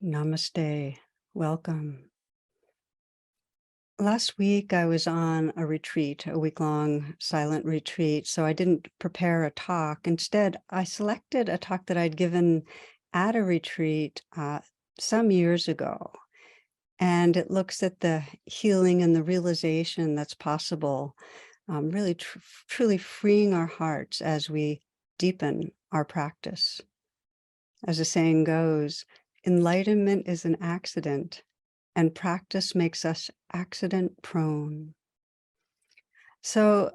Namaste. Welcome. Last week, I was on a retreat, a week-long silent retreat, so I didn't prepare a talk. Instead, I selected a talk that I'd given at a retreat some years ago, and it looks at the healing and the realization that's possible, really truly freeing our hearts as we deepen our practice. As the saying goes, enlightenment is an accident, and practice makes us accident prone. So,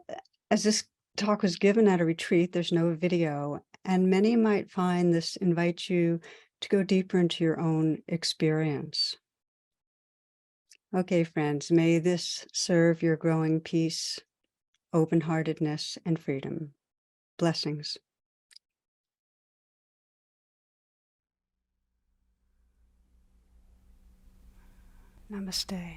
as this talk was given at a retreat, there's no video, and many might find this invites you to go deeper into your own experience. Okay, friends, may this serve your growing peace, open-heartedness, and freedom. Blessings. Namaste.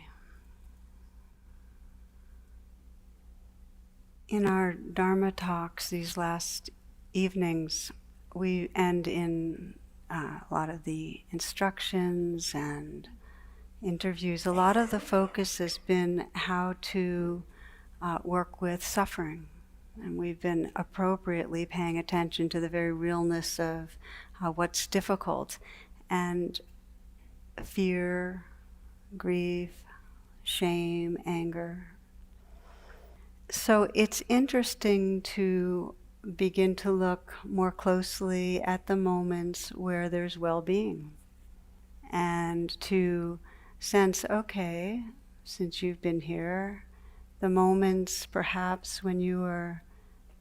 In our Dharma talks these last evenings, we end in a lot of the instructions and interviews. A lot of the focus has been how to work with suffering. And we've been appropriately paying attention to the very realness of what's difficult. And fear, grief, shame, anger. So it's interesting to begin to look more closely at the moments where there's well-being and to sense, okay, since you've been here, the moments perhaps when you were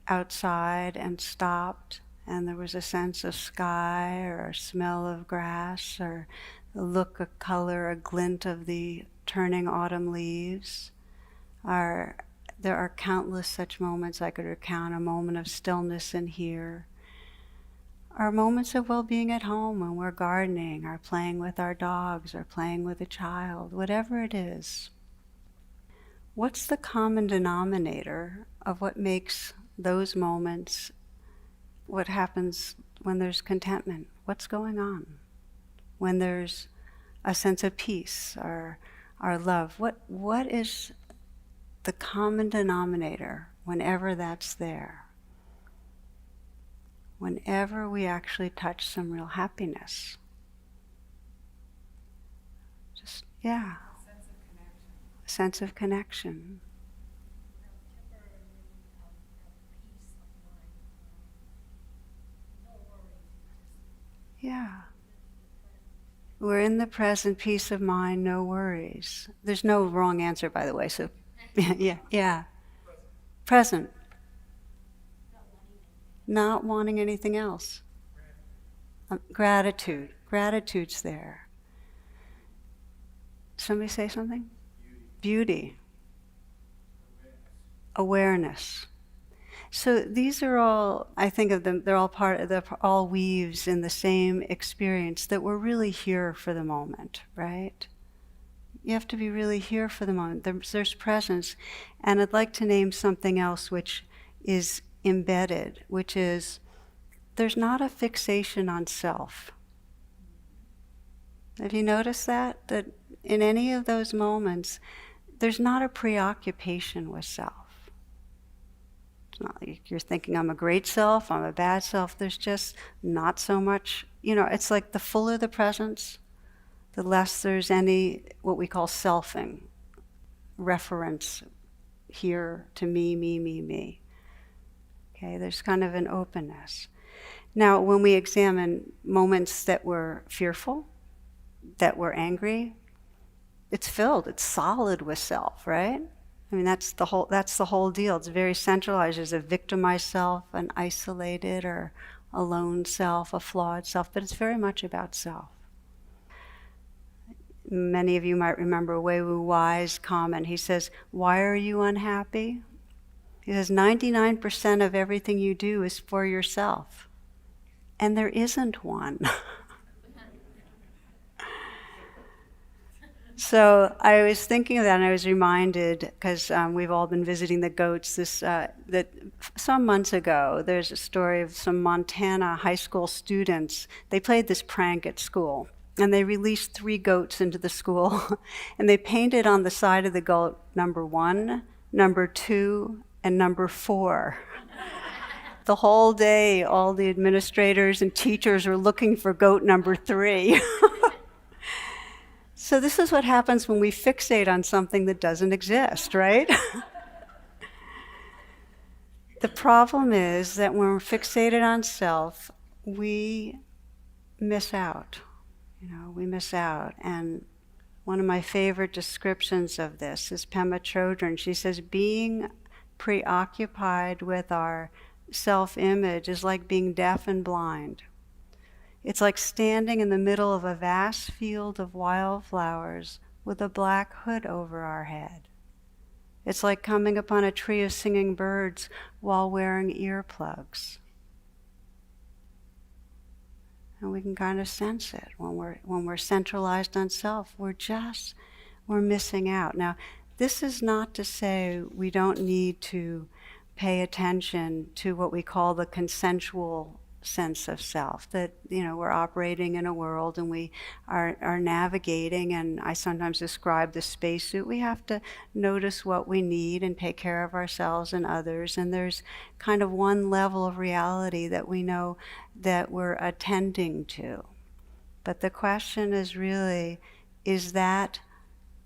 outside and stopped and there was a sense of sky or a smell of grass or the look of color, a glint of the turning autumn leaves, there are countless such moments. I could recount a moment of stillness in here. Our moments of well-being at home when we're gardening, or playing with our dogs, or playing with a child, whatever it is. What's the common denominator of what makes those moments, what happens when there's contentment? What's going on? When there's a sense of peace or love, what is the common denominator whenever that's there? Whenever we actually touch some real happiness. Just, yeah. A sense of connection. Yeah. We're in the present, peace of mind, no worries. There's no wrong answer, by the way, so yeah. Present. Not wanting anything else. Gratitude. Gratitude's there. Somebody say something? Beauty. Awareness. So these are all, I think of them, they're all weaves in the same experience that we're really here for the moment, right? You have to be really here for the moment. There's presence. And I'd like to name something else which is embedded, which is there's not a fixation on self. Have you noticed that? That in any of those moments, there's not a preoccupation with self. It's not like you're thinking, I'm a great self, I'm a bad self. There's just not so much, it's like the fuller the presence, the less there's any, what we call selfing, reference here to me. Okay, there's kind of an openness. Now, when we examine moments that were fearful, that were angry, it's solid with self, right? I mean, that's the whole deal. It's very centralized. There's a victimized self, an isolated or a lone self, a flawed self, but it's very much about self. Many of you might remember Wei Wu Wai's comment. He says, why are you unhappy? He says, 99% of everything you do is for yourself. And there isn't one. So I was thinking of that, and I was reminded, because we've all been visiting the goats, that some months ago, there's a story of some Montana high school students. They played this prank at school. And they released 3 goats into the school, and they painted on the side of the goat number 1, number 2, and number 4. The whole day, all the administrators and teachers are looking for goat number 3. So this is what happens when we fixate on something that doesn't exist, right? The problem is that when we're fixated on self, we miss out. We miss out. And one of my favorite descriptions of this is Pema Chodron. She says, being preoccupied with our self-image is like being deaf and blind. It's like standing in the middle of a vast field of wildflowers with a black hood over our head. It's like coming upon a tree of singing birds while wearing earplugs. And we can kind of sense it when we're centralized on self. We're missing out. Now, this is not to say we don't need to pay attention to what we call the consensual sense of self, that we're operating in a world and we are navigating, and I sometimes describe the spacesuit. We have to notice what we need and take care of ourselves and others, and there's kind of one level of reality that we know that we're attending to. But the question is really, is that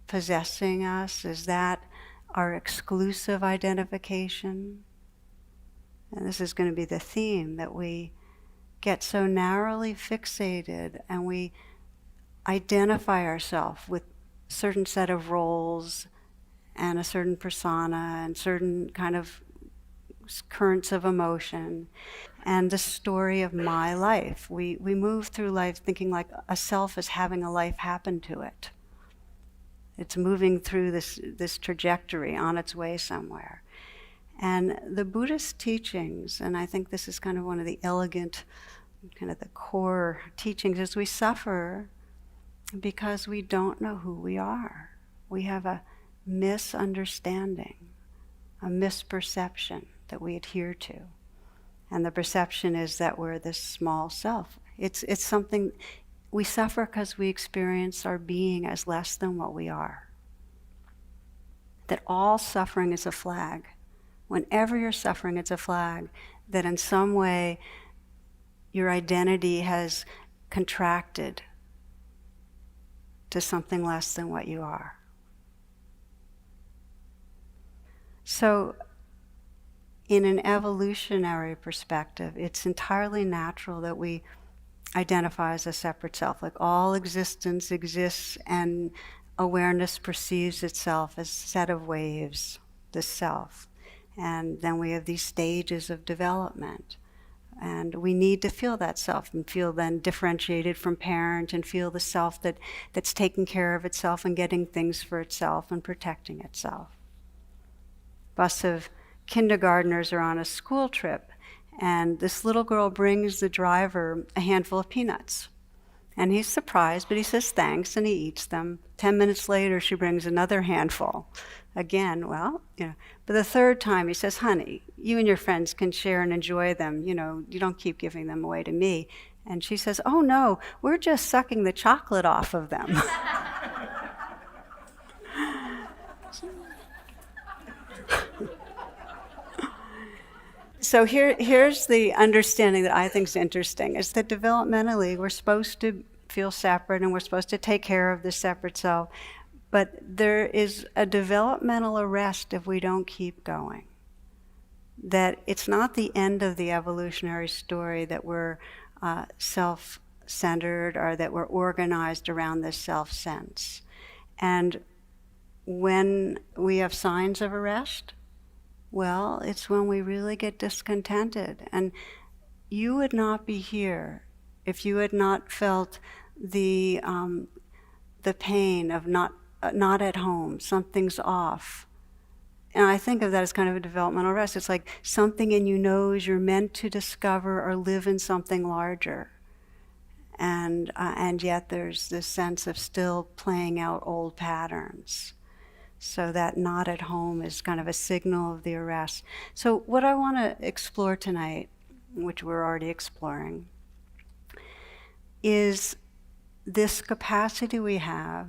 possessing us? Is that our exclusive identification? And this is going to be the theme, that we get so narrowly fixated and we identify ourselves with a certain set of roles and a certain persona and certain kind of currents of emotion and the story of my life. We move through life thinking like a self is having a life happen to it. It's moving through this trajectory on its way somewhere. And the Buddhist teachings, and I think this is kind of one of the elegant, kind of the core teachings, is we suffer because we don't know who we are. We have a misunderstanding, a misperception that we adhere to. And the perception is that we're this small self. It's something, we suffer because we experience our being as less than what we are. That all suffering is a flag. Whenever you're suffering, it's a flag that in some way your identity has contracted to something less than what you are. So, in an evolutionary perspective, it's entirely natural that we identify as a separate self. Like all existence exists and awareness perceives itself as a set of waves, the self. And then we have these stages of development. And we need to feel that self and feel then differentiated from parent and feel the self that's taking care of itself and getting things for itself and protecting itself. Bus of kindergartners are on a school trip, and this little girl brings the driver a handful of peanuts. And he's surprised, but he says thanks, and he eats them. 10 minutes later, she brings another handful. Again, but the third time he says, honey, you and your friends can share and enjoy them. You don't keep giving them away to me. And she says, oh no, we're just sucking the chocolate off of them. So here's the understanding that I think is interesting, is that developmentally we're supposed to feel separate and we're supposed to take care of the separate self, but there is a developmental arrest if we don't keep going. That it's not the end of the evolutionary story that we're self-centered or that we're organized around this self-sense. And when we have signs of arrest, well, it's when we really get discontented. And you would not be here if you had not felt the pain of not at home, something's off. And I think of that as kind of a developmental rest. It's like something in you knows you're meant to discover or live in something larger. And yet there's this sense of still playing out old patterns. So that not at home is kind of a signal of the arrest. So what I want to explore tonight, which we're already exploring, is this capacity we have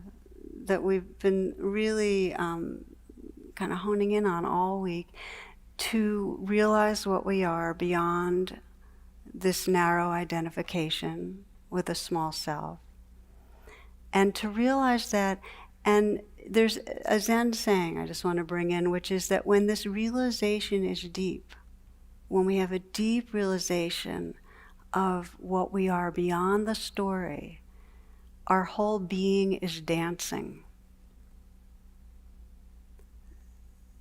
that we've been really kind of honing in on all week to realize what we are beyond this narrow identification with a small self. And to realize that, and there's a Zen saying I just want to bring in, which is that when this realization is deep, when we have a deep realization of what we are beyond the story, our whole being is dancing.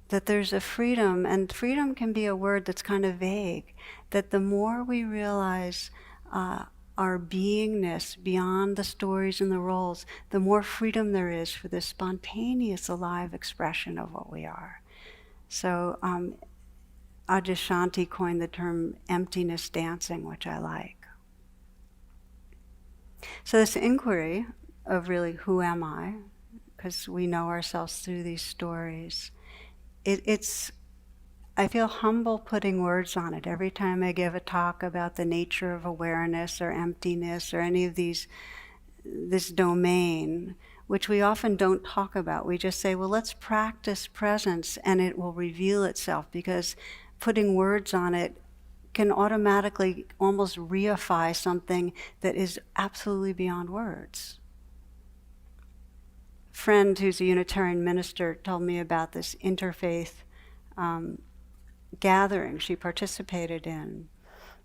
That there's a freedom, and freedom can be a word that's kind of vague, that the more we realize our beingness beyond the stories and the roles, the more freedom there is for this spontaneous, alive expression of what we are. So Adyashanti coined the term emptiness dancing, which I like. So this inquiry of really, who am I? Because we know ourselves through these stories. I feel humble putting words on it. Every time I give a talk about the nature of awareness or emptiness or any of this domain, which we often don't talk about. We just say, well, let's practice presence and it will reveal itself, because putting words on it can automatically almost reify something that is absolutely beyond words. A friend who's a Unitarian minister told me about this interfaith gathering she participated in.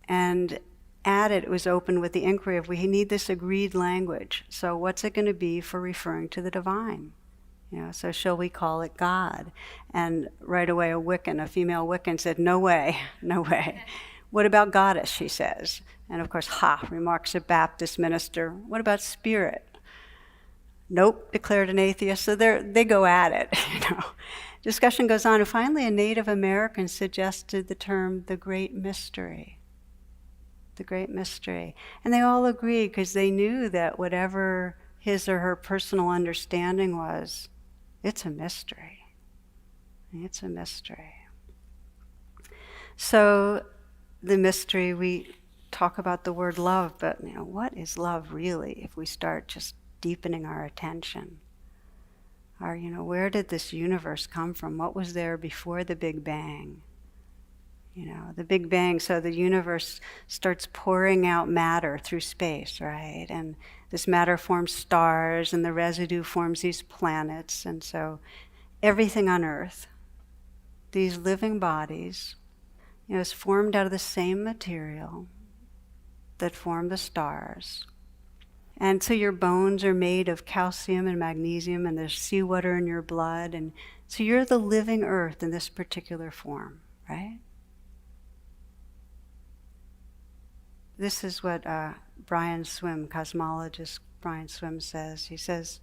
And at it was open with the inquiry of, we need this agreed language. So what's it going to be for referring to the divine? So shall we call it God? And right away a female Wiccan said, no way, no way. What about goddess, she says. And of course, remarks a Baptist minister. What about spirit? Nope, declared an atheist. So they go at it, Discussion goes on, and finally a Native American suggested the term, the great mystery. The great mystery. And they all agreed, because they knew that whatever his or her personal understanding was, it's a mystery. It's a mystery. So the mystery, we talk about the word love, but what is love really if we start just deepening our attention? Where did this universe come from? What was there before the Big Bang? The Big Bang, so the universe starts pouring out matter through space, right? And this matter forms stars, and the residue forms these planets. And so everything on Earth, these living bodies, is formed out of the same material that formed the stars. And so your bones are made of calcium and magnesium, and there's seawater in your blood. And so you're the living earth in this particular form, right? This is what Brian Swimme, cosmologist Brian Swimme says. He says,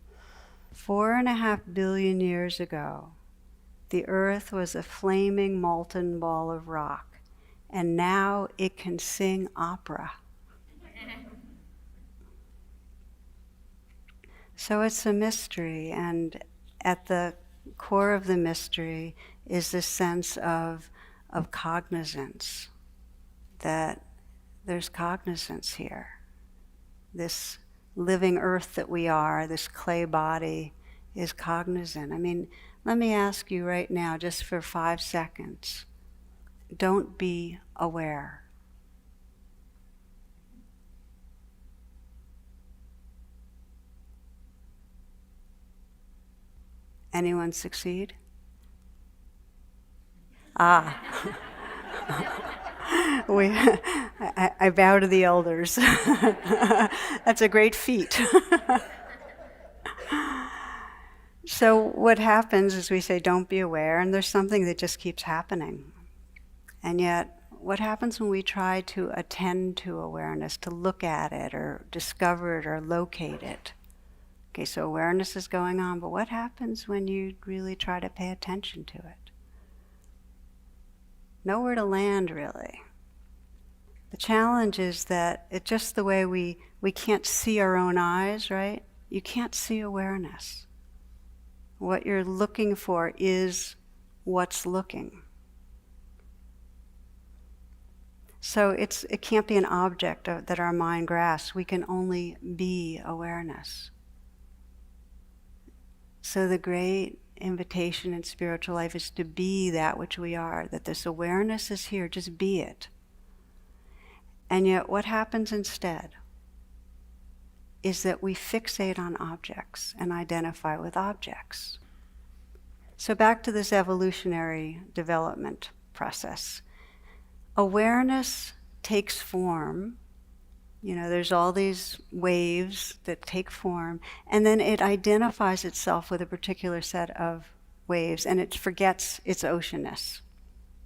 4.5 billion years ago, the earth was a flaming molten ball of rock, and now it can sing opera. So it's a mystery, and at the core of the mystery is this sense of cognizance, that there's cognizance here. This living earth that we are, this clay body, is cognizant. Let me ask you right now, just for 5 seconds, don't be aware. Anyone succeed? I bow to the elders. That's a great feat. So what happens is we say, don't be aware, and there's something that just keeps happening. And yet, what happens when we try to attend to awareness, to look at it, or discover it, or locate it? Okay, so awareness is going on, but what happens when you really try to pay attention to it? Nowhere to land, really. The challenge is that it's just the way we can't see our own eyes, right? You can't see awareness. What you're looking for is what's looking. So it can't be an object that our mind grasps. We can only be awareness. So the great invitation in spiritual life is to be that which we are, that this awareness is here, just be it. And yet what happens instead is that we fixate on objects and identify with objects. So back to this evolutionary development process. Awareness takes form. There's all these waves that take form, and then it identifies itself with a particular set of waves, and it forgets its oceanness.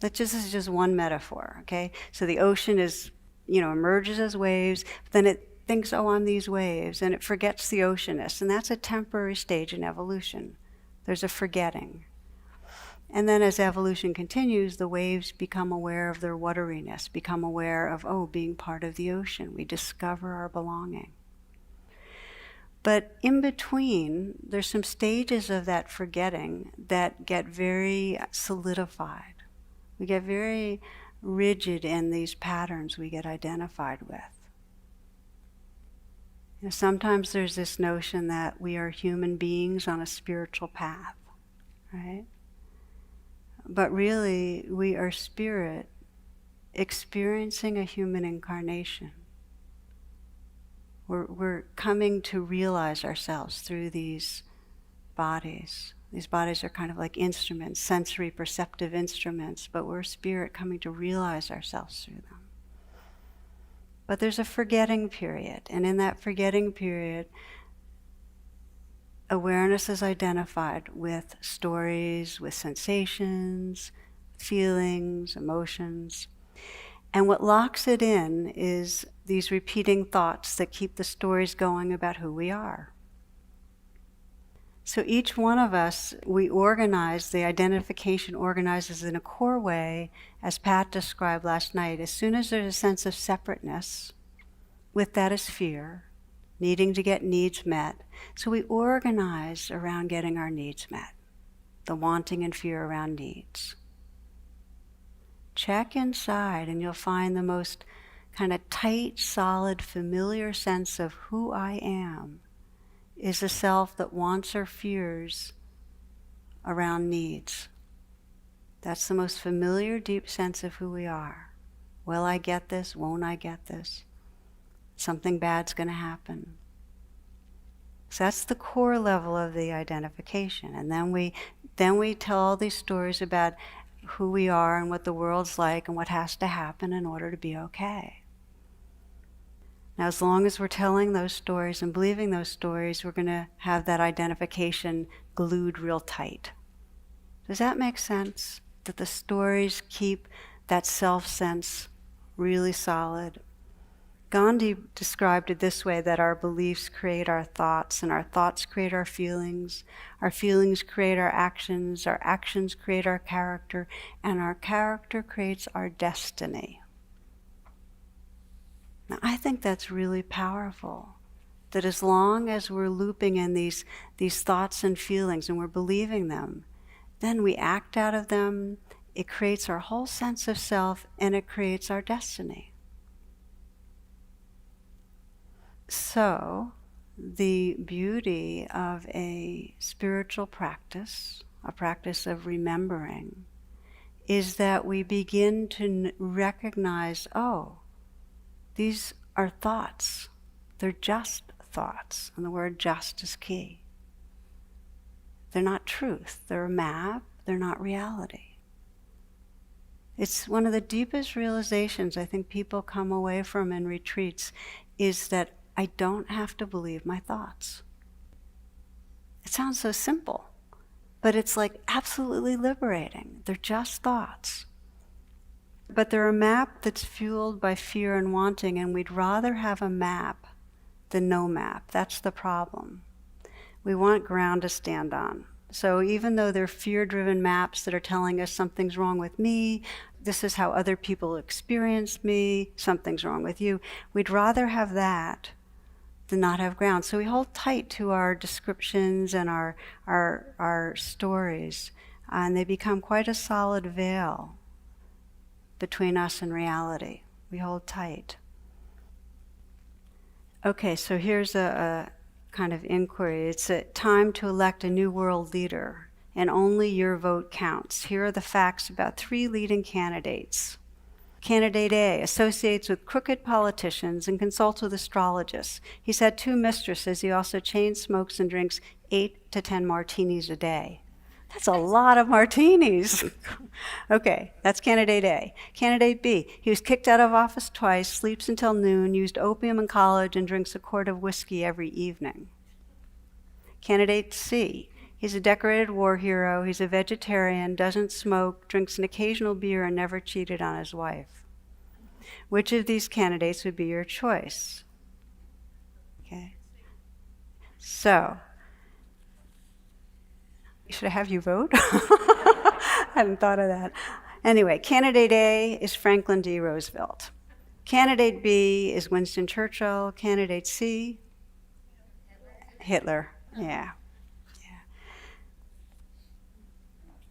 This is just one metaphor, okay? So the ocean emerges as waves, but then it thinks, oh, I'm these waves, and it forgets the oceanness, and that's a temporary stage in evolution. There's a forgetting. And then as evolution continues, the waves become aware of their wateriness, become aware of, being part of the ocean. We discover our belonging. But in between, there's some stages of that forgetting that get very solidified. We get very rigid in these patterns we get identified with. Sometimes there's this notion that we are human beings on a spiritual path, right? But really, we are spirit experiencing a human incarnation. We're coming to realize ourselves through these bodies. These bodies are kind of like instruments, sensory perceptive instruments, but we're spirit coming to realize ourselves through them. But there's a forgetting period, and in that forgetting period, awareness is identified with stories, with sensations, feelings, emotions. And what locks it in is these repeating thoughts that keep the stories going about who we are. So each one of us, we organize, the identification organizes in a core way, as Pat described last night. As soon as there's a sense of separateness, with that is fear, needing to get needs met. So we organize around getting our needs met, the wanting and fear around needs. Check inside and you'll find the most kind of tight, solid, familiar sense of who I am is a self that wants or fears around needs. That's the most familiar, deep sense of who we are. Will I get this? Won't I get this? Something bad's going to happen. So that's the core level of the identification. And then we tell all these stories about who we are and what the world's like and what has to happen in order to be okay. Now, as long as we're telling those stories and believing those stories, we're going to have that identification glued real tight. Does that make sense? That the stories keep that self-sense really solid. Gandhi described it this way, that our beliefs create our thoughts, and our thoughts create our feelings create our actions create our character, and our character creates our destiny. Now, I think that's really powerful, that as long as we're looping in these thoughts and feelings and we're believing them, then we act out of them, it creates our whole sense of self, and it creates our destiny. So, the beauty of a spiritual practice, a practice of remembering, is that we begin to recognize, these are thoughts. They're just thoughts, and the word just is key. They're not truth. They're a map. They're not reality. It's one of the deepest realizations I think people come away from in retreats is that I don't have to believe my thoughts. It sounds so simple, but it's like absolutely liberating. They're just thoughts. But they're a map that's fueled by fear and wanting, and we'd rather have a map than no map. That's the problem. We want ground to stand on. So even though they're fear-driven maps that are telling us something's wrong with me, this is how other people experience me, something's wrong with you, we'd rather have that than not have ground. So we hold tight to our descriptions and our stories, and they become quite a solid veil between us and reality. We hold tight. Okay, so here's a kind of inquiry. It's a time to elect a new world leader, and only your vote counts. Here are the facts about 3 leading candidates. Candidate A associates with crooked politicians and consults with astrologists. He's had 2 mistresses. He also chain smokes and drinks 8 to 10 martinis a day. That's a lot of martinis. Okay, that's candidate A. Candidate B, he was kicked out of office twice, sleeps until noon, used opium in college, and drinks a quart of whiskey every evening. Candidate C, he's a decorated war hero, he's a vegetarian, doesn't smoke, drinks an occasional beer, and never cheated on his wife. Which of these candidates would be your choice? Okay. So, should I have you vote? I hadn't thought of that. Anyway, candidate A is Franklin D. Roosevelt. Candidate B is Winston Churchill. Candidate C? Hitler. Yeah.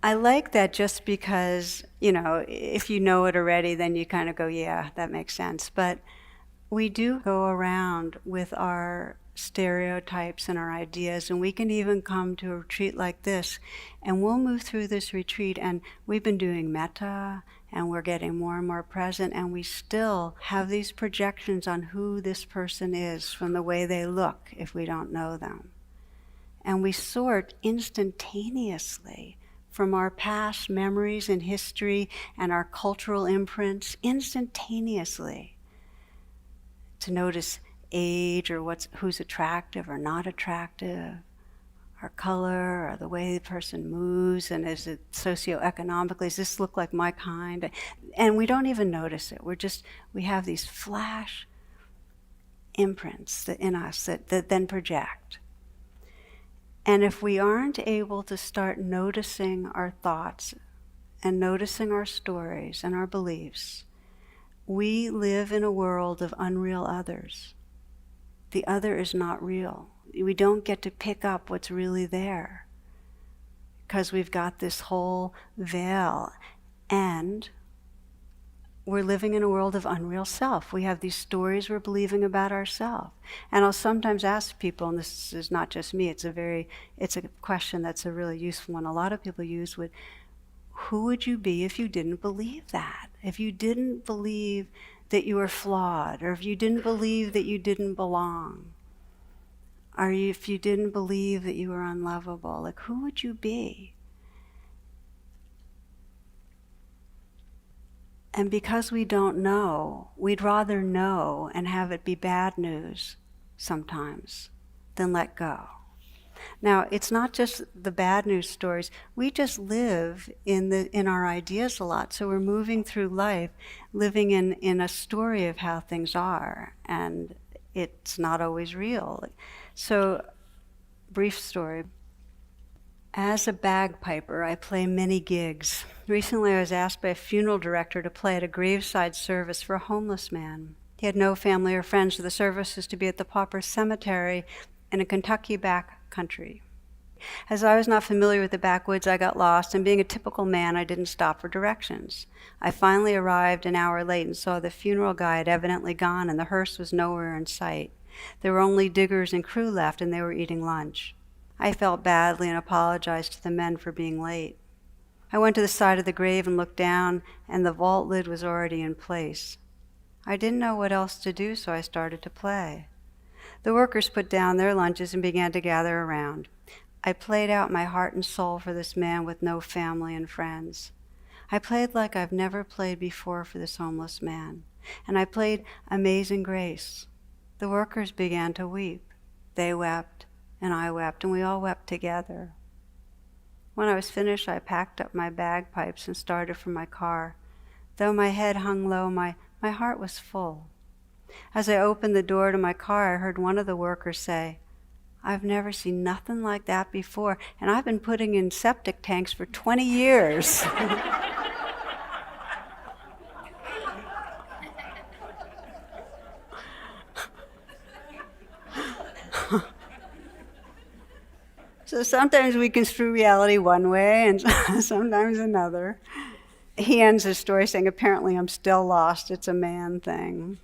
I like that just because, if you know it already, then you kind of go, yeah, that makes sense. But we do go around with our stereotypes and our ideas, and we can even come to a retreat like this, and we'll move through this retreat, and we've been doing metta, and we're getting more and more present, and we still have these projections on who this person is from the way they look if we don't know them. And we sort instantaneously from our past memories and history and our cultural imprints, instantaneously, to notice age or who's attractive or not attractive, or color, or the way the person moves, and is it socioeconomically, does this look like my kind? And we don't even notice it. We have these flash imprints in us that then project. And if we aren't able to start noticing our thoughts and noticing our stories and our beliefs, we live in a world of unreal others. The other is not real. We don't get to pick up what's really there because we've got this whole veil, and we're living in a world of unreal self. We have these stories we're believing about ourselves. And I'll sometimes ask people, and this is not just me, it's a question that's a really useful one. A lot of people use who would you be if you didn't believe that? If you didn't believe that you were flawed, or if you didn't believe that you didn't belong, or if you didn't believe that you were unlovable, who would you be? And because we don't know, we'd rather know and have it be bad news sometimes than let go. Now, it's not just the bad news stories. We just live in our ideas a lot. So we're moving through life, living in a story of how things are, and it's not always real. So, brief story. As a bagpiper, I play many gigs. Recently, I was asked by a funeral director to play at a graveside service for a homeless man. He had no family or friends, so the service was to be at the pauper cemetery in a Kentucky back country. As I was not familiar with the backwoods, I got lost, and being a typical man, I didn't stop for directions. I finally arrived an hour late and saw the funeral guy had evidently gone, and the hearse was nowhere in sight. There were only diggers and crew left, and they were eating lunch. I felt badly and apologized to the men for being late. I went to the side of the grave and looked down, and the vault lid was already in place. I didn't know what else to do, so I started to play. The workers put down their lunches and began to gather around. I played out my heart and soul for this man with no family and friends. I played like I've never played before for this homeless man, and I played Amazing Grace. The workers began to weep. They wept, and I wept, and we all wept together. When I was finished, I packed up my bagpipes and started for my car. Though my head hung low, my heart was full. As I opened the door to my car, I heard one of the workers say, "I've never seen nothing like that before, and I've been putting in septic tanks for 20 years." So sometimes we construe reality one way and sometimes another. he ends his story saying, apparently I'm still lost, it's a man thing.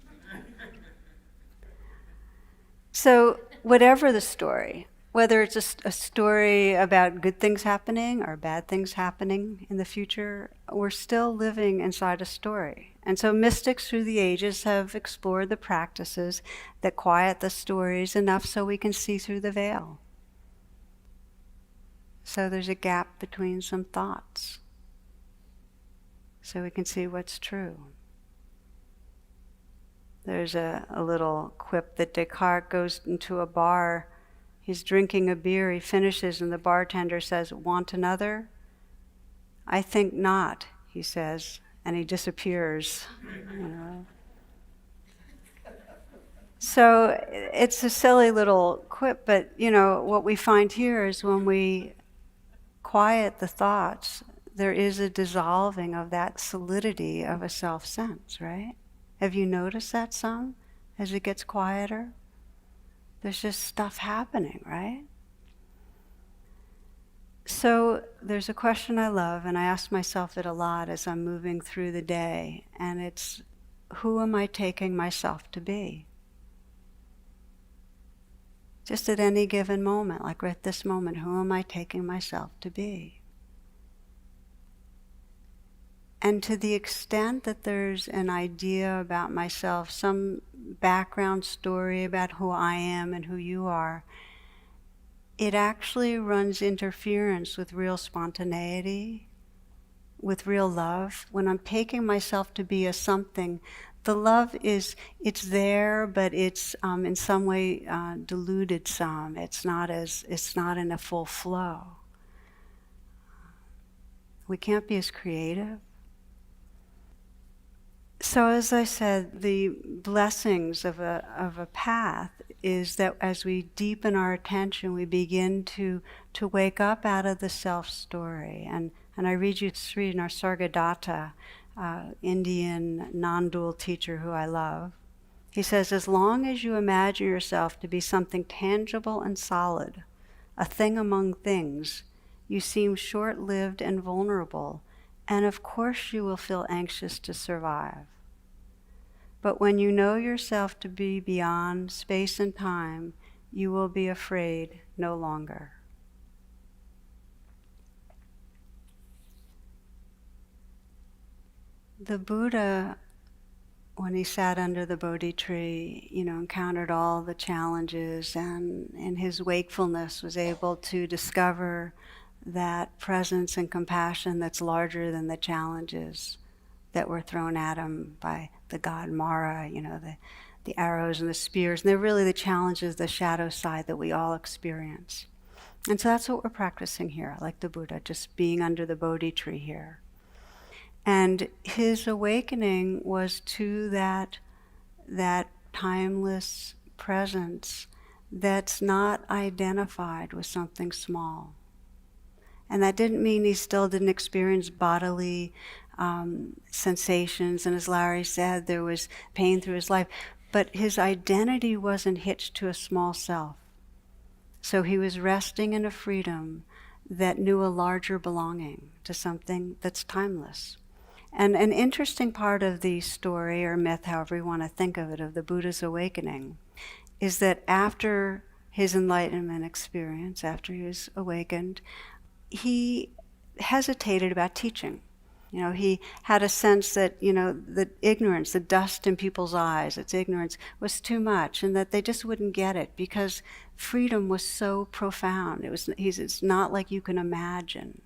So whatever the story, whether it's a story about good things happening or bad things happening in the future, we're still living inside a story. And so mystics through the ages have explored the practices that quiet the stories enough so we can see through the veil. So there's a gap between some thoughts, so we can see what's true. There's a little quip that Descartes goes into a bar, he's drinking a beer, he finishes, and the bartender says, "Want another?" "I think not," he says, and he disappears. You know. So it's a silly little quip, but what we find here is when we quiet the thoughts, there is a dissolving of that solidity of a self-sense, right? Have you noticed that some? As it gets quieter? There's just stuff happening, right? So there's a question I love, and I ask myself it a lot as I'm moving through the day, and it's, who am I taking myself to be? Just at any given moment, like right this moment, who am I taking myself to be? And to the extent that there's an idea about myself, some background story about who I am and who you are, it actually runs interference with real spontaneity, with real love. When I'm taking myself to be a something, the love it's there, but it's in some way diluted some. It's not in a full flow. We can't be as creative. So as I said, the blessings of a path is that as we deepen our attention, we begin to wake up out of the self-story. And I read you Sri Nisargadatta, Indian non-dual teacher who I love. He says, as long as you imagine yourself to be something tangible and solid, a thing among things, you seem short-lived and vulnerable, and of course you will feel anxious to survive. But when you know yourself to be beyond space and time, you will be afraid no longer. The Buddha, when he sat under the Bodhi tree, encountered all the challenges, and in his wakefulness was able to discover that presence and compassion that's larger than the challenges that were thrown at him by the god Mara, the arrows and the spears. And they're really the challenges, the shadow side that we all experience. And so that's what we're practicing here, like the Buddha, just being under the Bodhi tree here. And his awakening was to that timeless presence that's not identified with something small. And that didn't mean he still didn't experience bodily sensations, and as Larry said, there was pain through his life, but his identity wasn't hitched to a small self. So he was resting in a freedom that knew a larger belonging to something that's timeless. And an interesting part of the story, or myth, however you want to think of it, of the Buddha's awakening, is that after his enlightenment experience, after he was awakened, he hesitated about teaching. He had a sense that, the ignorance, the dust in people's eyes, its ignorance was too much, and that they just wouldn't get it because freedom was so profound. It's not like you can imagine.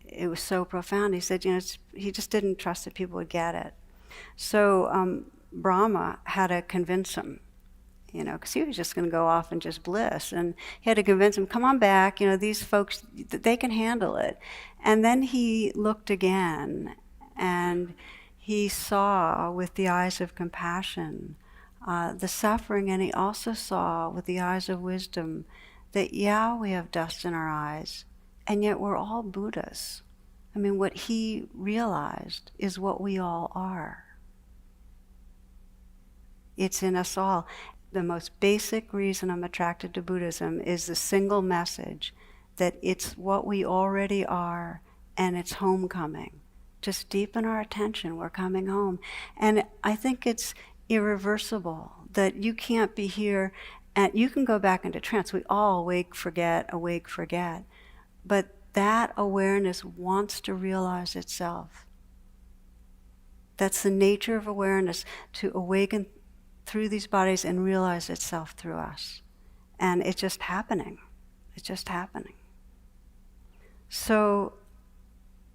It was so profound. He said, he just didn't trust that people would get it. So Brahma had to convince him, because he was just going to go off and just bliss. And he had to convince him, come on back, these folks, they can handle it. And then he looked again, and he saw with the eyes of compassion the suffering, and he also saw with the eyes of wisdom that, we have dust in our eyes, and yet we're all Buddhas. I mean, what he realized is what we all are. It's in us all. The most basic reason I'm attracted to Buddhism is the single message that it's what we already are, and it's homecoming. Just deepen our attention. We're coming home. And I think it's irreversible, that you can't be here and you can go back into trance. We all awake, forget, awake, forget. But that awareness wants to realize itself. That's the nature of awareness, to awaken through these bodies and realize itself through us. And it's just happening. It's just happening. So,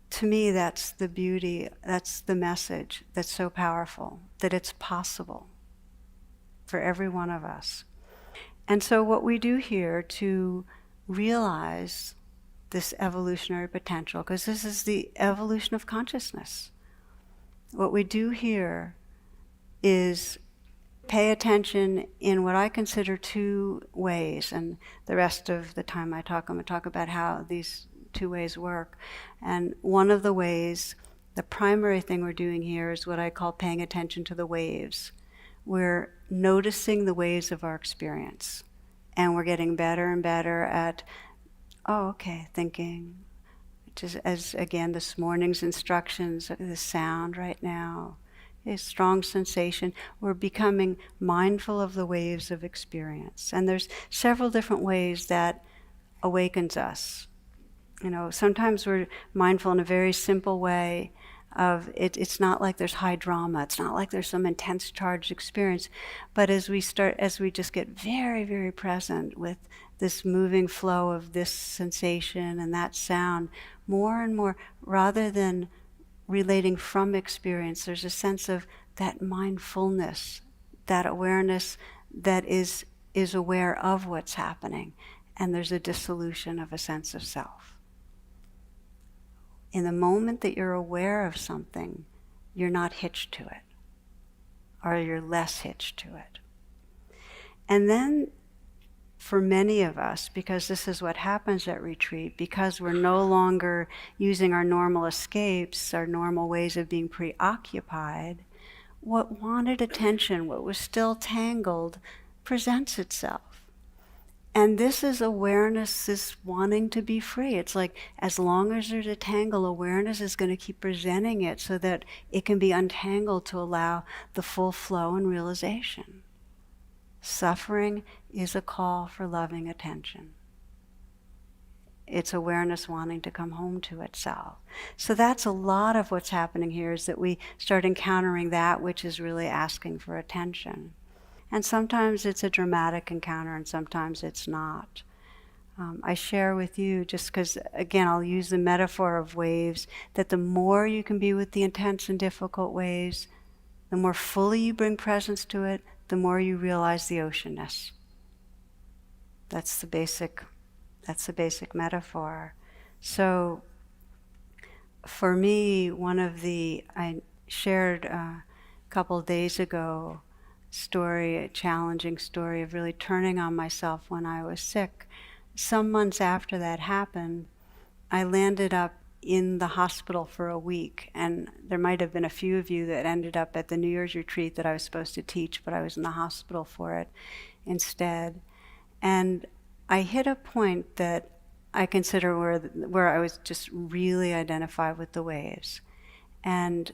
to me, that's the beauty, that's the message that's so powerful, that it's possible for every one of us. And so what we do here to realize this evolutionary potential, because this is the evolution of consciousness, what we do here is pay attention in what I consider two ways, and the rest of the time I'm going to talk about how these two ways work. And one of the ways, the primary thing we're doing here, is what I call paying attention to the waves. We're noticing the waves of our experience, and we're getting better and better at, thinking, which is, as again, this morning's instructions, the sound right now, a strong sensation. We're becoming mindful of the waves of experience. And there's several different ways that awakens us. Sometimes we're mindful in a very simple way of it. It's not like there's high drama. It's not like there's some intense charged experience. But as we just get very, very present with this moving flow of this sensation and that sound, more and more, rather than relating from experience, there's a sense of that mindfulness, that awareness that is aware of what's happening. And there's a dissolution of a sense of self. In the moment that you're aware of something, you're not hitched to it, or you're less hitched to it. And then, for many of us, because this is what happens at retreat, because we're no longer using our normal escapes, our normal ways of being preoccupied, what wanted attention, what was still tangled, presents itself. And this is awareness, this wanting to be free. It's like, as long as there's a tangle, awareness is going to keep presenting it so that it can be untangled to allow the full flow and realization. Suffering is a call for loving attention. It's awareness wanting to come home to itself. So that's a lot of what's happening here, is that we start encountering that which is really asking for attention. And sometimes it's a dramatic encounter, and sometimes it's not. I share with you, just because, again, I'll use the metaphor of waves, that the more you can be with the intense and difficult waves, the more fully you bring presence to it, the more you realize the oceanness. That's the basic metaphor. So, for me, I shared a couple of days ago, a challenging story of really turning on myself when I was sick. Some months after that happened, I landed up in the hospital for a week, and there might have been a few of you that ended up at the New Year's retreat that I was supposed to teach, but I was in the hospital for it instead. And I hit a point that I consider where I was just really identified with the waves. And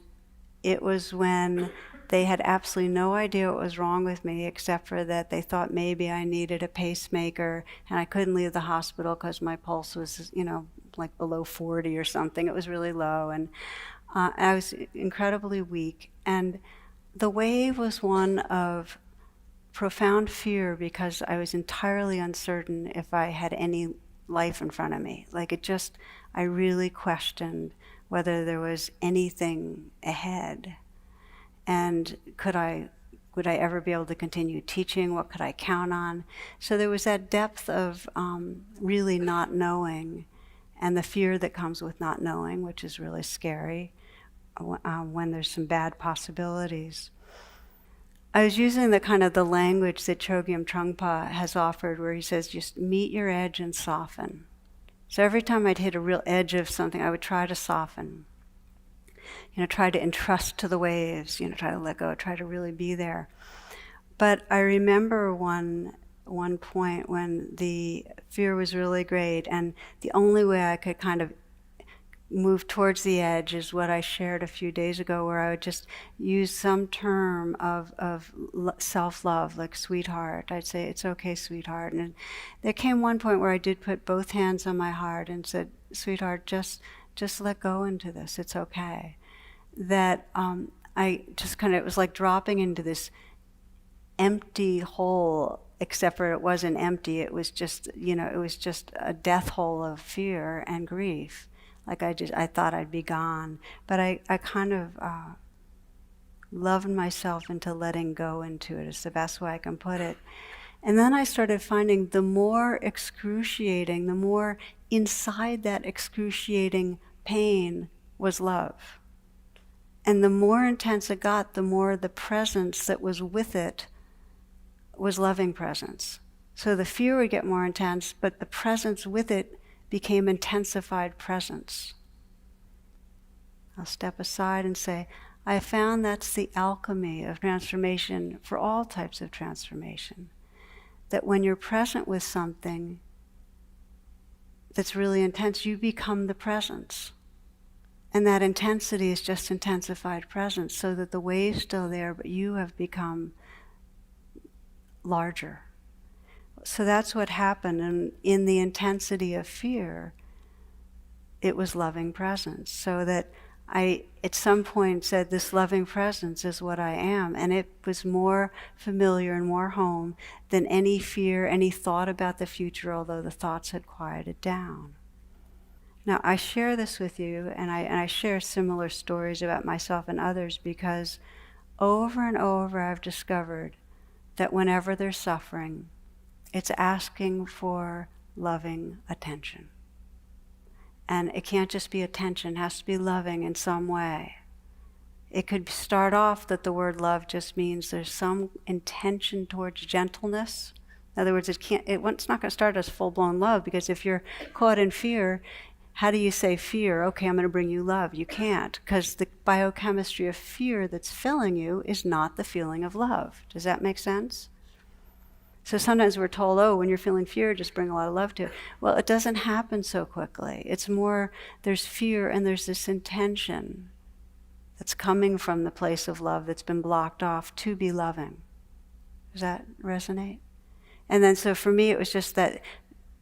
it was when they had absolutely no idea what was wrong with me, except for that they thought maybe I needed a pacemaker, and I couldn't leave the hospital because my pulse was, like below 40 or something. It was really low, and I was incredibly weak. And the wave was one of profound fear, because I was entirely uncertain if I had any life in front of me. I really questioned whether there was anything ahead. And would I ever be able to continue teaching? What could I count on? So there was that depth of really not knowing, and the fear that comes with not knowing, which is really scary when there's some bad possibilities. I was using the language that Chogyam Trungpa has offered, where he says, just meet your edge and soften. So every time I'd hit a real edge of something, I would try to soften. Try to entrust to the waves, try to let go, try to really be there. But I remember one point when the fear was really great, and the only way I could kind of move towards the edge is what I shared a few days ago, where I would just use some term of self-love, like sweetheart. I'd say, it's okay, sweetheart. And there came one point where I did put both hands on my heart and said, sweetheart, just let go into this, it's okay. That I just kind of, it was like dropping into this empty hole, except for it wasn't empty, it was just, it was just a death hole of fear and grief. Like I thought I'd be gone. But I kind of loved myself into letting go into it, is the best way I can put it. And then I started finding the more excruciating, the more inside that excruciating pain was love. And the more intense it got, the more the presence that was with it was loving presence. So the fear would get more intense, but the presence with it became intensified presence. I'll step aside and say, I found that's the alchemy of transformation for all types of transformation. That when you're present with something that's really intense, you become the presence. And that intensity is just intensified presence, so that the wave's still there, but you have become larger. So that's what happened, and in the intensity of fear, it was loving presence. So that I, at some point, said, this loving presence is what I am, and it was more familiar and more home than any fear, any thought about the future, although the thoughts had quieted down. Now, I share this with you, and I share similar stories about myself and others, because over and over I've discovered that whenever there's suffering, it's asking for loving attention. And it can't just be attention, it has to be loving in some way. It could start off that the word love just means there's some intention towards gentleness. In other words, it's not going to start as full-blown love, because if you're caught in fear, how do you say fear? Okay, I'm going to bring you love. You can't, because the biochemistry of fear that's filling you is not the feeling of love. Does that make sense? So sometimes we're told, oh, when you're feeling fear, just bring a lot of love to it. Well, it doesn't happen so quickly. It's more, there's fear and there's this intention that's coming from the place of love that's been blocked off to be loving. Does that resonate? And then so for me, it was just that,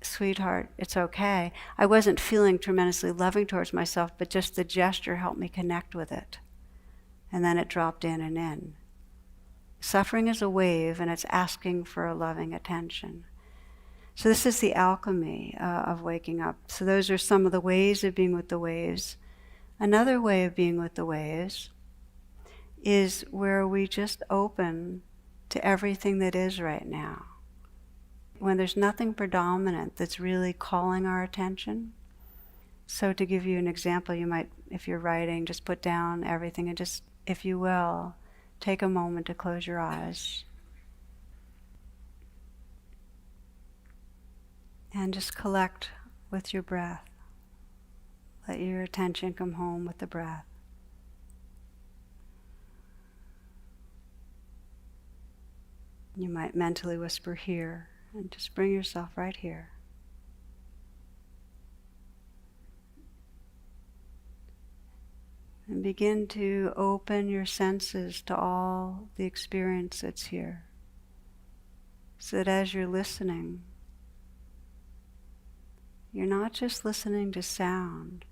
sweetheart, it's okay. I wasn't feeling tremendously loving towards myself, but just the gesture helped me connect with it. And then it dropped in and in. Suffering is a wave, and it's asking for a loving attention. So this is the alchemy of waking up. So those are some of the ways of being with the waves. Another way of being with the waves is where we just open to everything that is right now. When there's nothing predominant that's really calling our attention. So to give you an example, you might, if you're writing, just put down everything and just, if you will, take a moment to close your eyes. And just collect with your breath. Let your attention come home with the breath. You might mentally whisper here, and just bring yourself right here. And begin to open your senses to all the experience that's here. So that as you're listening, you're not just listening to sound,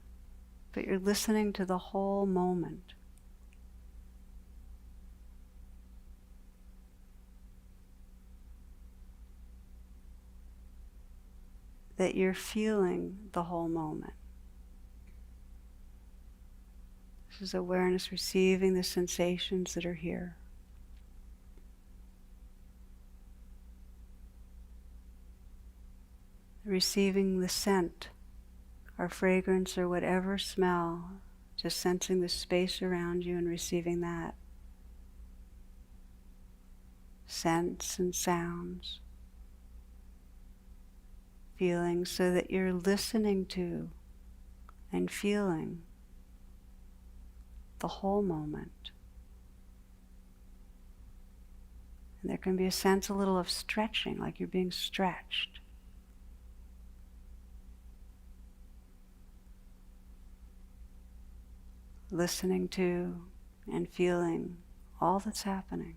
but you're listening to the whole moment. That you're feeling the whole moment. This is awareness receiving the sensations that are here. Receiving the scent or fragrance or whatever smell, just sensing the space around you and receiving that. Scents and sounds. Feeling, so that you're listening to and feeling the whole moment. And there can be a sense a little of stretching, like you're being stretched. listening to and feeling all that's happening.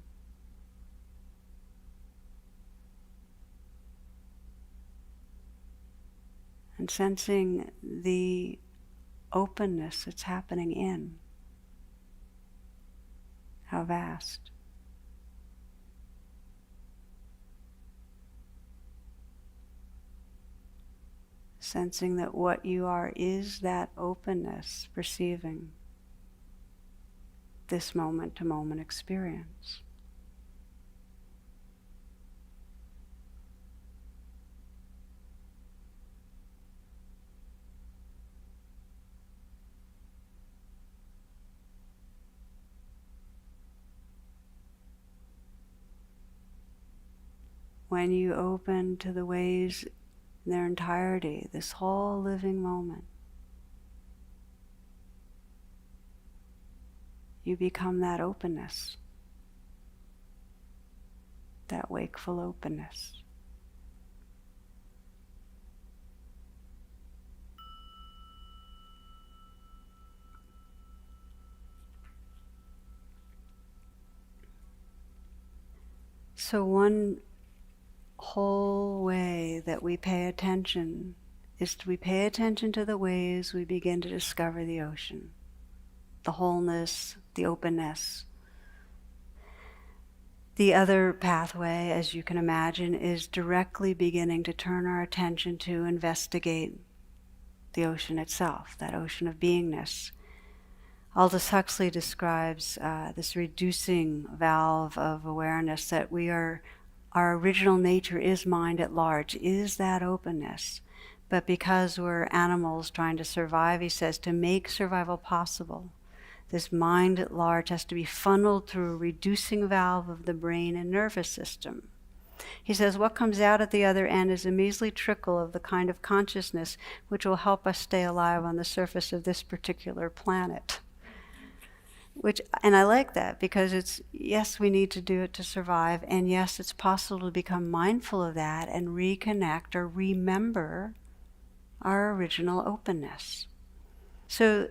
And sensing the openness that's happening in. How vast. Sensing that what you are is that openness, perceiving this moment-to-moment experience. When you open to the waves in their entirety, this whole living moment, you become that openness, that wakeful openness. So one whole way that we pay attention is we pay attention to the waves, we begin to discover the ocean, the wholeness, the openness. The other pathway, as you can imagine, is directly beginning to turn our attention to investigate the ocean itself, that ocean of beingness. Aldous Huxley describes this reducing valve of awareness that our original nature is mind at large, is that openness. But because we're animals trying to survive, he says, to make survival possible, this mind at large has to be funneled through a reducing valve of the brain and nervous system. He says what comes out at the other end is a measly trickle of the kind of consciousness which will help us stay alive on the surface of this particular planet. And I like that because it's, yes, we need to do it to survive, and yes, it's possible to become mindful of that and reconnect or remember our original openness. So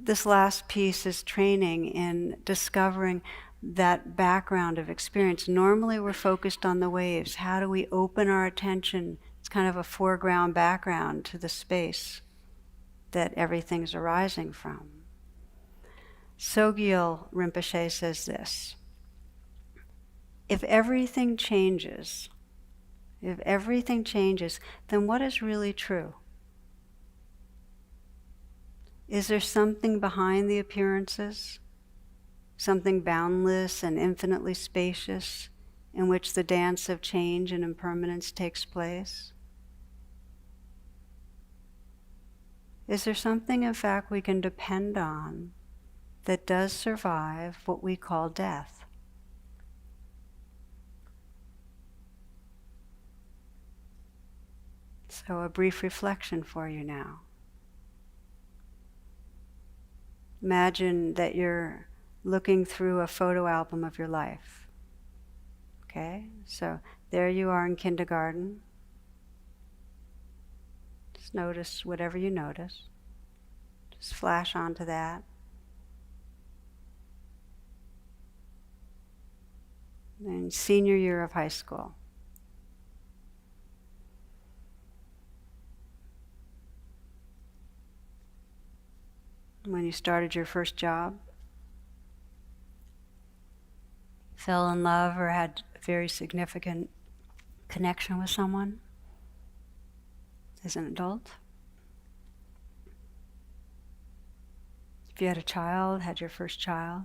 this last piece is training in discovering that background of experience. Normally we're focused on the waves. How do we open our attention? It's kind of a foreground background to the space that everything's arising from. Sogyal Rinpoche says this: if everything changes, then what is really true? Is there something behind the appearances? Something boundless and infinitely spacious in which the dance of change and impermanence takes place? Is there something, in fact, we can depend on that does survive what we call death? So a brief reflection for you now. Imagine that you're looking through a photo album of your life. Okay? So there you are in kindergarten. Just notice whatever you notice. Just flash onto that. Then senior year of high school. When you started your first job, fell in love or had a very significant connection with someone as an adult. If you had a child, had your first child.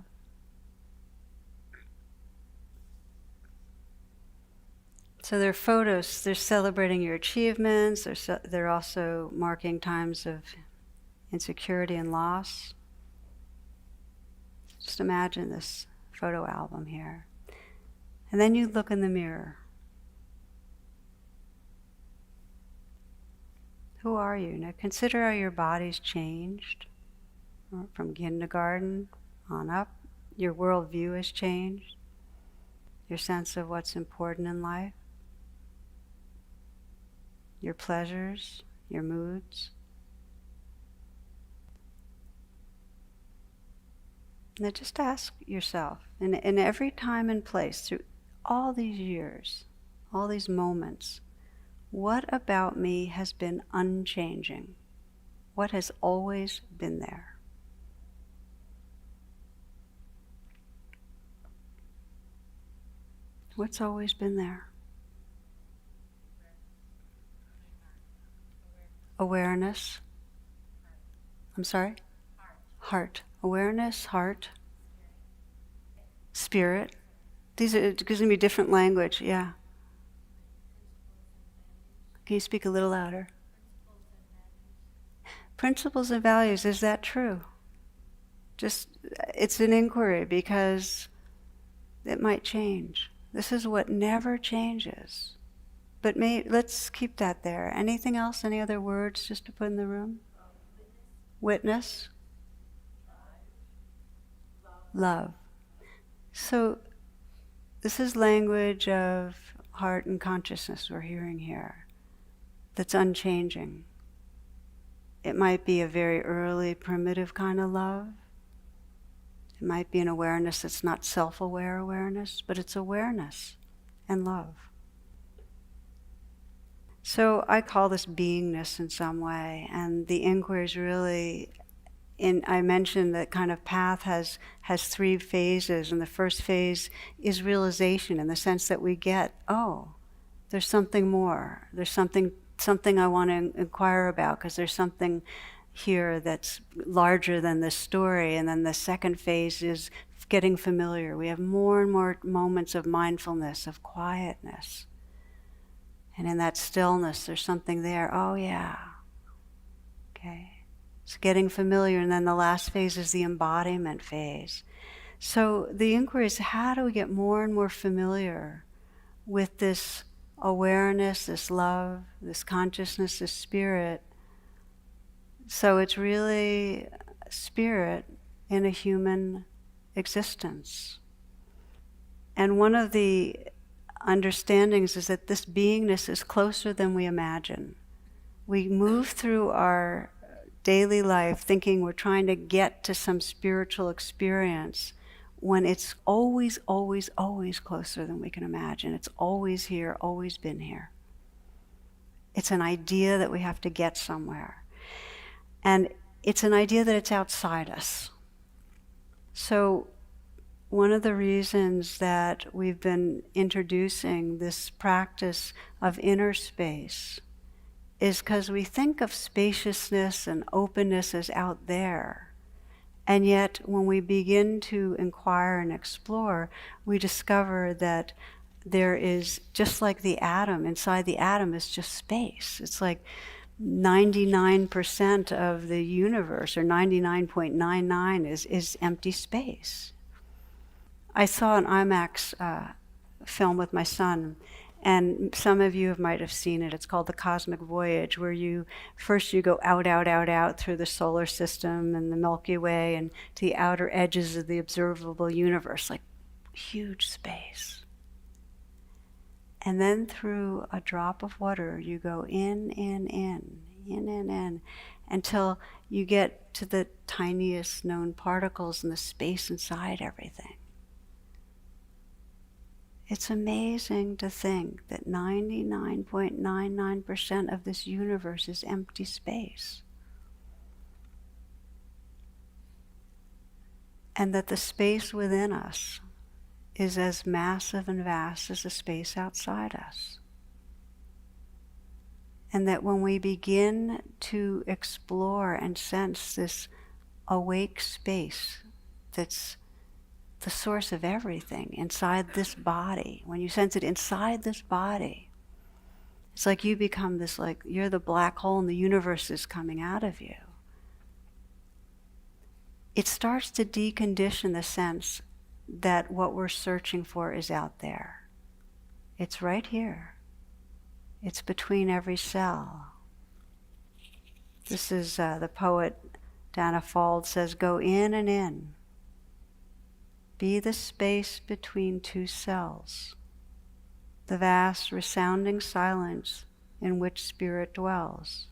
So they're photos, they're celebrating your achievements, they're also marking times of insecurity and loss. Just imagine this photo album here. And then you look in the mirror. Who are you? Now consider how your body's changed from kindergarten on up. Your worldview has changed. Your sense of what's important in life. Your pleasures, your moods. Now just ask yourself, in every time and place, through all these years, all these moments, what about me has been unchanging? What has always been there? What's always been there? Awareness. I'm sorry? Heart. Awareness, heart, spirit. These are, it gives me different language, yeah. Can you speak a little louder? Principles and values, is that true? Just, it's an inquiry because it might change. This is what never changes. But let's keep that there. Anything else? Any other words just to put in the room? Witness. Love. So this is language of heart and consciousness we're hearing here that's unchanging. It might be a very early primitive kind of love. It might be an awareness that's not self-aware awareness, but it's awareness and love. So I call this beingness in some way, and the inquiry is really, I mentioned that kind of path has 3 phases, and the first phase is realization in the sense that we get, oh, there's something more. There's something I want to inquire about because there's something here that's larger than this story. And then the second phase is getting familiar. We have more and more moments of mindfulness, of quietness. And in that stillness, there's something there. Oh, yeah. Okay. It's getting familiar. And then the last phase is the embodiment phase. So the inquiry is, how do we get more and more familiar with this awareness, this love, this consciousness, this spirit? So it's really spirit in a human existence. And one of the understandings is that this beingness is closer than we imagine. We move through our daily life thinking we're trying to get to some spiritual experience when it's always, always, always closer than we can imagine. It's always here, always been here. It's an idea that we have to get somewhere. And it's an idea that it's outside us. So one of the reasons that we've been introducing this practice of inner space is because we think of spaciousness and openness as out there. And yet when we begin to inquire and explore, we discover that there is, just like the atom, inside the atom is just space. It's like 99% of the universe, or 99.99 is empty space. I saw an IMAX film with my son, and some of you might have seen it. It's called The Cosmic Voyage, where you go out, out, out, out through the solar system and the Milky Way and to the outer edges of the observable universe, like huge space. And then through a drop of water, you go in, until you get to the tiniest known particles and the space inside everything. It's amazing to think that 99.99% of this universe is empty space. And that the space within us is as massive and vast as the space outside us. And that when we begin to explore and sense this awake space that's the source of everything inside this body, when you sense it inside this body, it's like you become this, like you're the black hole and the universe is coming out of you. It starts to decondition the sense that what we're searching for is out there. It's right here. It's between every cell. This is the poet Dana Fald says, go in and in. Be the space between 2 cells, the vast resounding silence in which spirit dwells.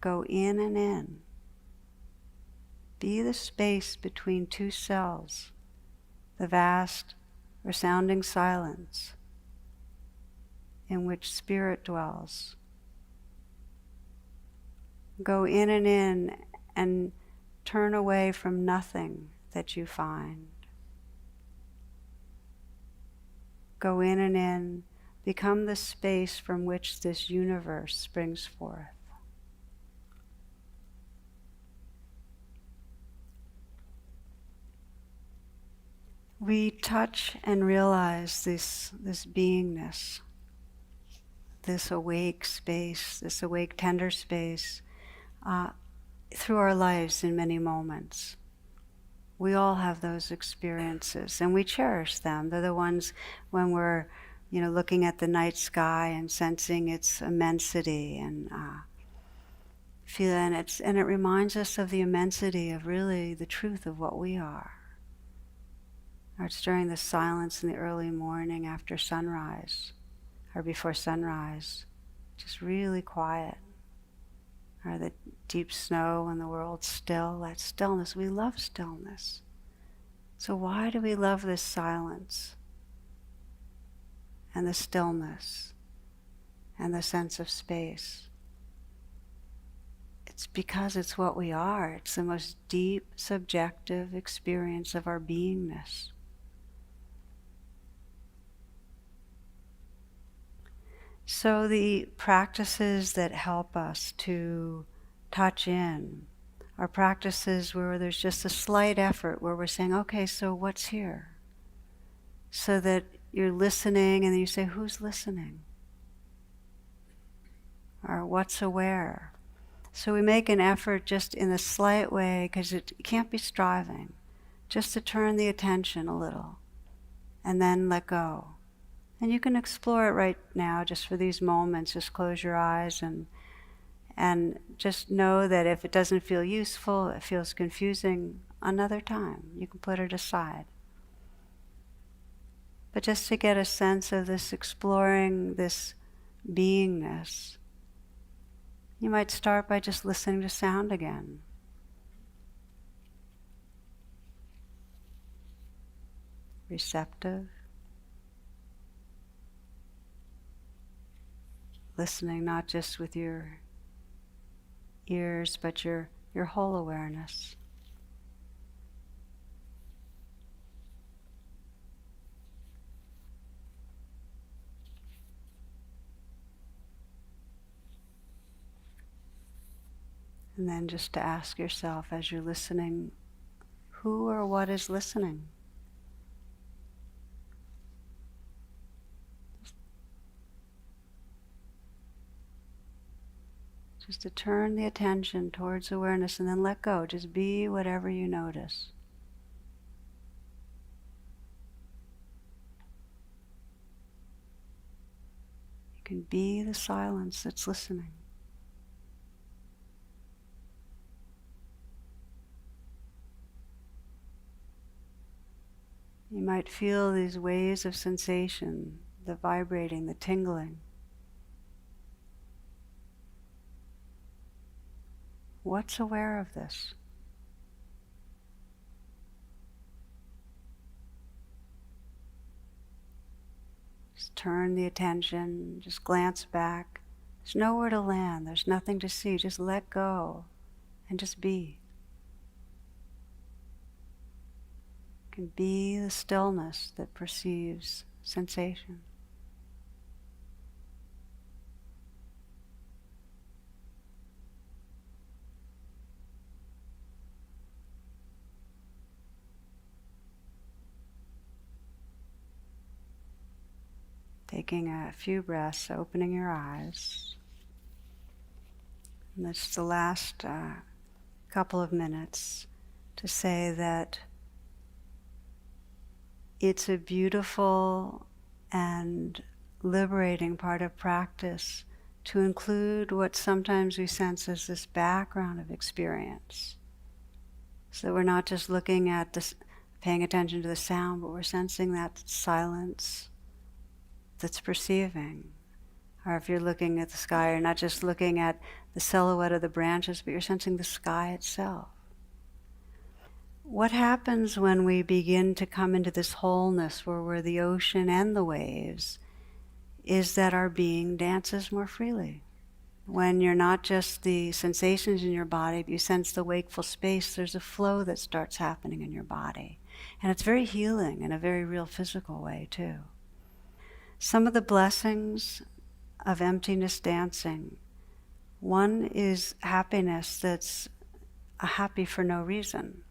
Go in and in. Be the space between two cells, the vast resounding silence in which spirit dwells. Go in and turn away from nothing that you find. Go in, become the space from which this universe springs forth. We touch and realize this beingness, this awake space, this awake tender space, through our lives in many moments. We all have those experiences and we cherish them. They're the ones when we're looking at the night sky and sensing its immensity and feeling it, and it reminds us of the immensity of really the truth of what we are. Or it's during the silence in the early morning after sunrise or before sunrise, just really quiet. Or the deep snow when the world's still, that stillness. We love stillness. So why do we love this silence and the stillness and the sense of space? It's because it's what we are. It's the most deep, subjective experience of our beingness. So the practices that help us to touch in are practices where there's just a slight effort, where we're saying, okay, so what's here? So that you're listening and then you say, who's listening? Or what's aware? So we make an effort just in a slight way, because it can't be striving, just to turn the attention a little and then let go. And you can explore it right now, just for these moments. Just close your eyes and just know that if it doesn't feel useful, it feels confusing, another time you can put it aside. But just to get a sense of this exploring, this beingness, you might start by just listening to sound again. Receptive. Listening not just with your ears, but your whole awareness. And then just to ask yourself as you're listening, who or what is listening? Just to turn the attention towards awareness and then let go. Just be whatever you notice. You can be the silence that's listening. You might feel these waves of sensation, the vibrating, the tingling. What's aware of this? Just turn the attention, just glance back. There's nowhere to land, there's nothing to see. Just let go and just be. You can be the stillness that perceives sensation. Taking a few breaths, opening your eyes. And that's the last couple of minutes to say that it's a beautiful and liberating part of practice to include what sometimes we sense as this background of experience. So we're not just looking at this, paying attention to the sound, but we're sensing that silence that's perceiving. Or if you're looking at the sky, you're not just looking at the silhouette of the branches, but you're sensing the sky itself. What happens when we begin to come into this wholeness where we're the ocean and the waves is that our being dances more freely. When you're not just the sensations in your body, but you sense the wakeful space, there's a flow that starts happening in your body. And it's very healing in a very real physical way too. Some of the blessings of emptiness dancing, one is happiness that's a happy for no reason.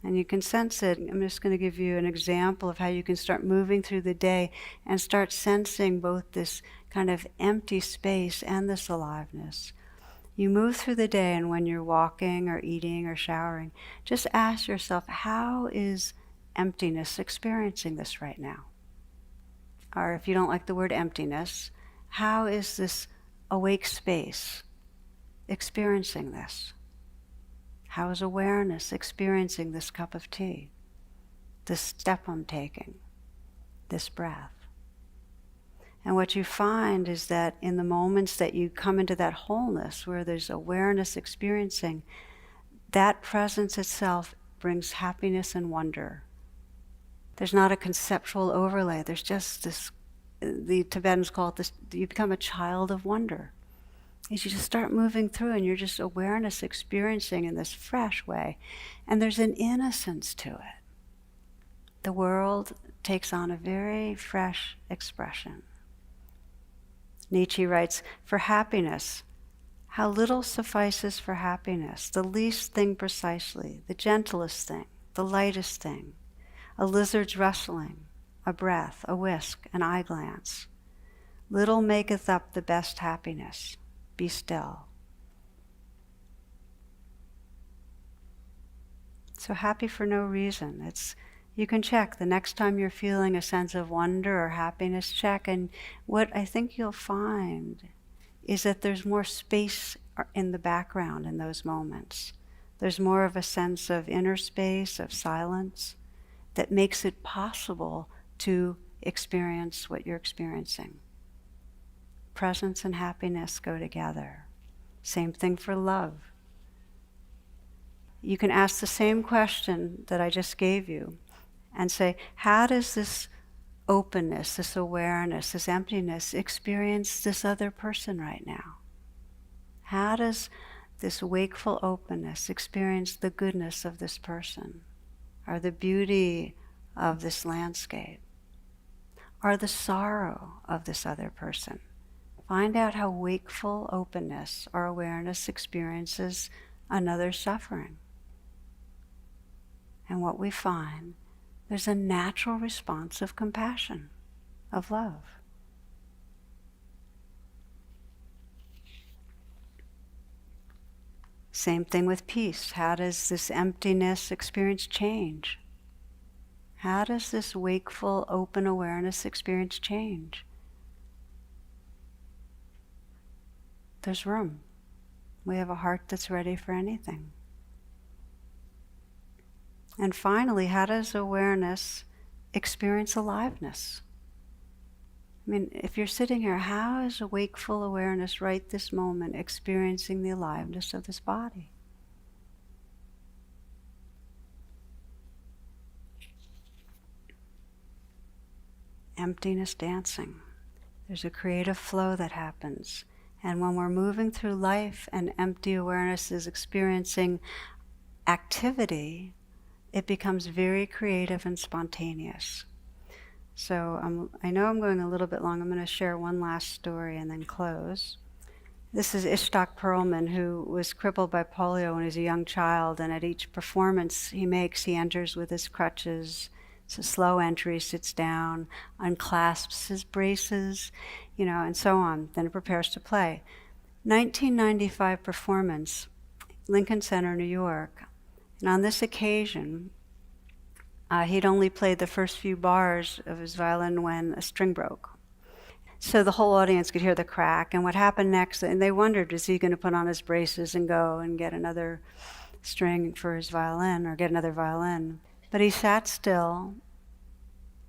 And you can sense it. I'm just going to give you an example of how you can start moving through the day and start sensing both this kind of empty space and this aliveness. You move through the day, and when you're walking or eating or showering, just ask yourself, how is emptiness experiencing this right now? Or if you don't like the word emptiness, how is this awake space experiencing this? How is awareness experiencing this cup of tea, this step I'm taking, this breath? And what you find is that in the moments that you come into that wholeness where there's awareness experiencing, that presence itself brings happiness and wonder. There's not a conceptual overlay, there's just this, the Tibetans call it this, you become a child of wonder. As you just start moving through and you're just awareness experiencing in this fresh way, and there's an innocence to it. The world takes on a very fresh expression. Nietzsche writes, for happiness, how little suffices for happiness, the least thing precisely, the gentlest thing, the lightest thing, a lizard's rustling, a breath, a whisk, an eye glance. Little maketh up the best happiness. Be still. So happy for no reason. You can check the next time you're feeling a sense of wonder or happiness, check, and what I think you'll find is that there's more space in the background in those moments. There's more of a sense of inner space, of silence, that makes it possible to experience what you're experiencing. Presence and happiness go together. Same thing for love. You can ask the same question that I just gave you and say, how does this openness, this awareness, this emptiness experience this other person right now? How does this wakeful openness experience the goodness of this person, or the beauty of this landscape, or the sorrow of this other person? Find out how wakeful openness or awareness experiences another's suffering. And what we find, there's a natural response of compassion, of love. Same thing with peace. How does this emptiness experience change? How does this wakeful, open awareness experience change? There's room. We have a heart that's ready for anything. And finally, how does awareness experience aliveness? I mean, if you're sitting here, how is a wakeful awareness right this moment experiencing the aliveness of this body? Emptiness dancing. There's a creative flow that happens. And when we're moving through life and empty awareness is experiencing activity, it becomes very creative and spontaneous. So I know I'm going a little bit long. I'm going to share one last story and then close. This is Ishtak Perlman, who was crippled by polio when he was a young child, and at each performance he makes, he enters with his crutches. It's a slow entry, sits down, unclasps his braces, and so on. Then prepares to play. 1995 performance, Lincoln Center, New York. And on this occasion, he'd only played the first few bars of his violin when a string broke. So the whole audience could hear the crack, and what happened next, and they wondered, is he going to put on his braces and go and get another string for his violin or get another violin? But he sat still,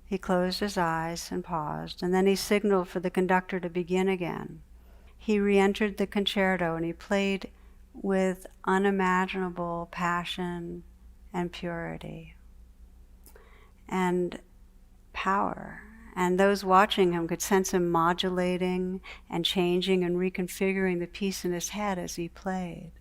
he closed his eyes and paused, and then he signaled for the conductor to begin again. He re-entered the concerto and he played with unimaginable passion and purity and power. And those watching him could sense him modulating and changing and reconfiguring the piece in his head as he played.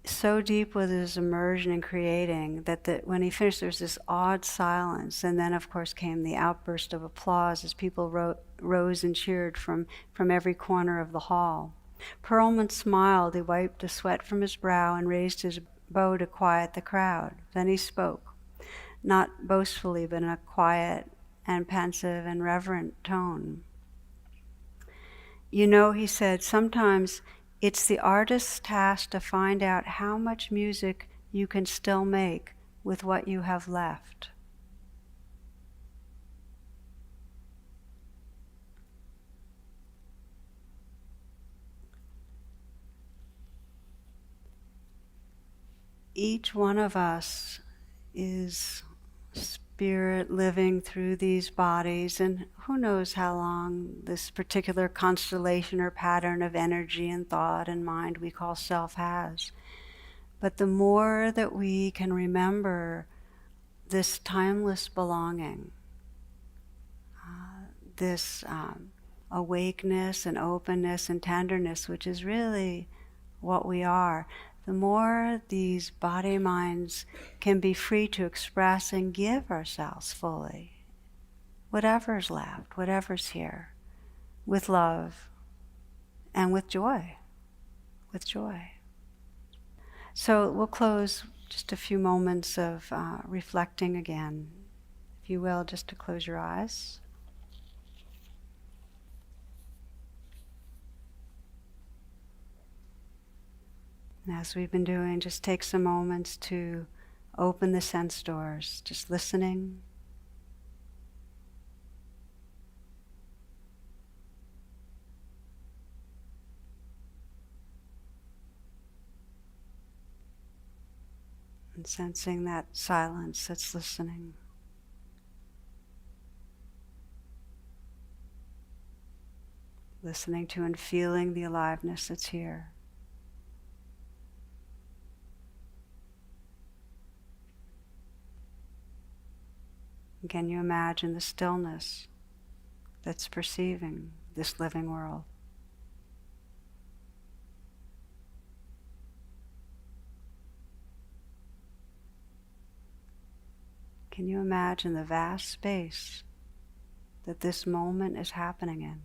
So deep was his immersion in creating that when he finished there was this awed silence, and then of course came the outburst of applause as people rose and cheered from every corner of the hall. Perlman smiled. He wiped the sweat from his brow and raised his bow to quiet the crowd. Then he spoke, not boastfully, but in a quiet and pensive and reverent tone. You know, he said, sometimes it's the artist's task to find out how much music you can still make with what you have left. Each one of us is spirit living through these bodies, and who knows how long this particular constellation or pattern of energy and thought and mind we call self has. But the more that we can remember this timeless belonging, this awakeness and openness and tenderness, which is really what we are, the more these body minds can be free to express and give ourselves fully, whatever's left, whatever's here, with love and with joy, So we'll close just a few moments of reflecting again. If you will, just to close your eyes. And as we've been doing, just take some moments to open the sense doors, just listening. And sensing that silence that's listening. Listening to and feeling the aliveness that's here. And can you imagine the stillness that's perceiving this living world? Can you imagine the vast space that this moment is happening in?